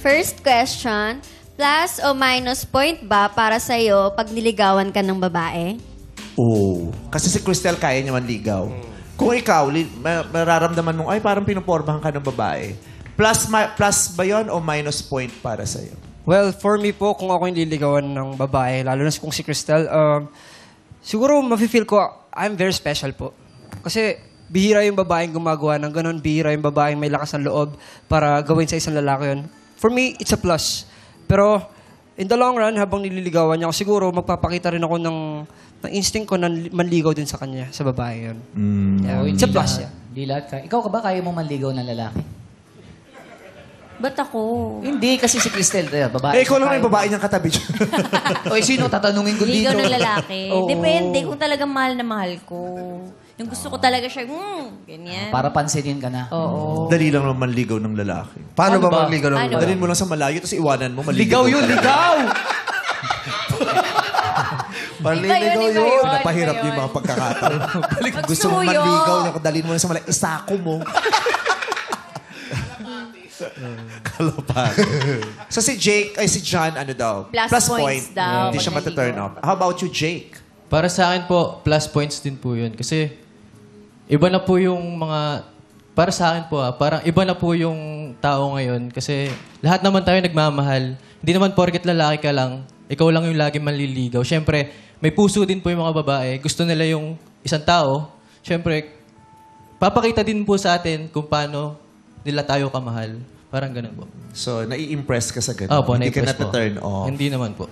First question, plus o minus point ba para sa'yo pag niligawan ka ng babae? Oo. Kasi si Cristel kaya niya manligaw. Kung ikaw, mararamdaman mong, ay, parang pinupormahan ka ng babae. Plus ba yun o minus point para sa'yo? Well, for me po, kung ako yung liligawan ng babae, lalo na kung si Cristel, siguro mafe-feel ko, I'm very special po. Kasi bihira yung babaeng gumagawa ng ganun, bihira yung babaeng may lakas ng loob para gawin sa isang lalaki yun. For me, it's a plus. Pero in the long run, habang nililigawan niya ako, siguro magpapakita rin ako ng instinct ko na manligaw din sa kanya, sa babae yun. Yeah, it's a plus. Hindi lahat kaya. Ikaw ka ba kaya mo manligaw ng lalaki? Ba't ako? Hindi, kasi si Cristel, babae. Eh, ikaw lang yung babae niyang katabi dyan. Oy, sino tatanungin ko dito? Ligaw ng lalaki. Oo. Depende kung talagang mahal na mahal ko. Yung gusto ko talaga siya, ganyan. Para pansinin ka na. Oo. Dali lang naman manligaw ng lalaki. Paano ba manligaw ng Paano? lalaki? Dalhin mo lang sa malayo, tapos iwanan mo, Ligaw yun, ligaw! Manliligaw Iba yun. yun. Napahirap Iba yung yun. mga pagkakataon. Gusto mo Magsuyo. manligaw, dalhin mo lang sa malayo, isako mo. Kalopan. So si Jake, ay si John, ano daw? Plus points daw Hindi siya pag mataturn naligaw. off. How about you, Jake? Para sa akin po, plus points din po yun. Kasi iba na po yung mga... Para sa akin po, parang iba na po yung tao ngayon. Kasi lahat naman tayo nagmamahal. Hindi naman porket lalaki ka lang, ikaw lang yung lagi manliligaw. Siyempre, may puso din po yung mga babae. Gusto nila yung isang tao. Siyempre, papakita din po sa atin kung paano nila tayo kamahal. Parang ganun po. So, nai-impress ka sa ganun? Opo, Hindi ka na-impress po. nata-turn off? Hindi naman po.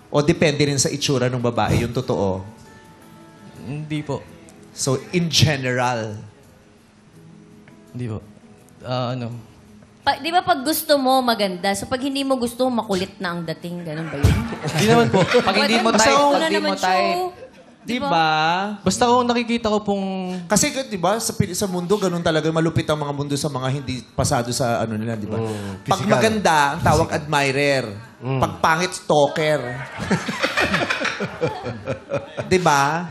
O depende rin sa itsura ng babae, yung totoo? Hindi po. So, in general? Hindi po. Di ba pag gusto mo, maganda. So pag hindi mo gusto, makulit na ang dating. Ganun ba yun? Hindi naman po. Pag hindi mo Basta type, una pag hindi naman mo type. siya. Diba? Basta kung nakikita ko pong... Kasi, di ba, sa mundo, ganun talaga, malupit ang mga mundo sa mga hindi pasado sa ano nila, di ba? Pag physical. maganda, ang tawag admirer. Pag pangit, stalker. Di ba?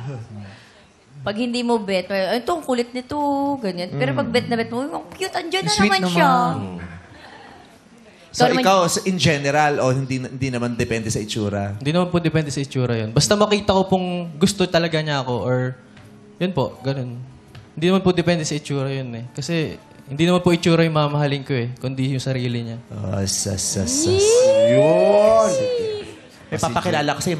Pag hindi mo bet, ito, ang kulit nito, ganyan. Pero pag bet na bet mo, ang cute, andyan na Sweet naman naman. siya. So, Ikaw naman- ikaw, in general, o hindi naman depende sa itsura? Hindi naman po depende sa itsura yun. Basta makita ko pong gusto talaga niya ako or... Yun po, ganun. Hindi naman po depende sa itsura yun eh. Kasi hindi naman po itsura yung mamahalin ko eh. Kundi yung sarili niya. Oh, sas. Yun! May papakilala ko sa'yo,